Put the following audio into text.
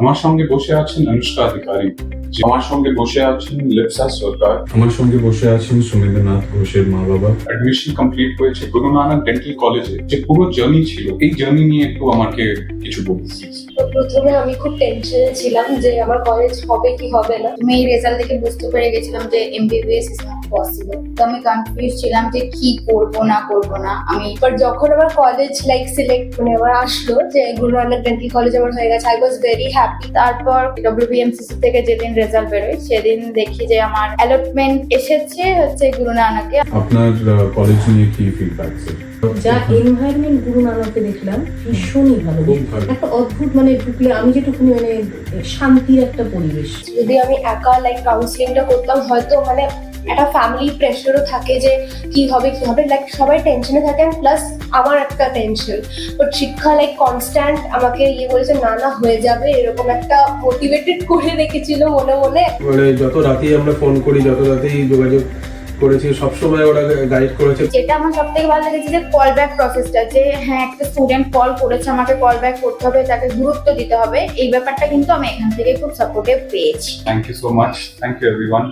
আমার সঙ্গে বসে আছেন অনুষ্কা অধিকারী, আমার সঙ্গে বসে আছেন লিপসা সরকার, আমার সঙ্গে বসে আছেন সুমেন্দ্রনাথ ঘোষের মা বাবা। অ্যাডমিশন কমপ্লিট হয়েছে গুরু নানক ডেন্টাল কলেজে। যে পুরো জার্নি ছিল, এই জার্নি নিয়ে একটু আমাকে কিছু বলতে প্লিজ। প্রথমে আমি খুব টেনশনে ছিলাম যে আমার কলেজ হবে কি হবে না। আমি এই রেজাল্ট দেখে বুঝতে পেরে গেছিলাম যে এমবিবিএস ইজ নট পসিবল। তো আমি কনফিউজ ছিলাম যে কি করব না করব না। আমি বাট যখন আমার কলেজ সিলেক্ট আমার আসলো যে গুরু নানক ডেন্টাল কলেজ আমার হয়ে গেছে, আই ওয়াজ ভেরি হ্যাপি। তারপর ডব্লিউবিএমসিসি থেকে যেদিন রেজাল্ট বেরোয় সেদিন দেখি যে আমার অ্যালটমেন্ট এসেছে হচ্ছে গুরু নানকে। আপনার কলেজ নিয়ে কি ফিডব্যাক স্যার? যা এনভায়রনমেন্ট গুরু নানকে দেখলাম ভীষণই ভালো, খুব ভালো। একটা অদ্ভুত ঢুকলে আমি যেটুকুনি শান্তির একটা পরিবেশ। যদি আমি একা কাউন্সিলিংটা করতাম হয়তো একটা ফ্যামিলি প্রেশারও থাকে যে কি হবে সবাই টেনশনে থাকে, প্লাস আমার একটা টেনশন। বাট শিক্ষা কনস্ট্যান্ট আমাকে বলেছে না হয়ে যাবে, এরকম একটা মোটিভেটেড করে রেখেছিল মনে মনে। যত রাতেই আমরা ফোন করি, যত রাতেই যোগাযোগ করেছি, সবসময় ওরা গাইড করেছে। যেটা আমার সব থেকে ভালো লেগেছে যে কল ব্যাক প্রসেসটা, যে হ্যাঁ একটা স্টুডেন্ট কল করেছে, আমাকে কল ব্যাক করতে হবে, তাকে গুরুত্ব দিতে হবে, এই ব্যাপারটা কিন্তু আমি এখান থেকে খুব সাপোর্টিভ পেয়েছি। Thank you so much, thank you everyone.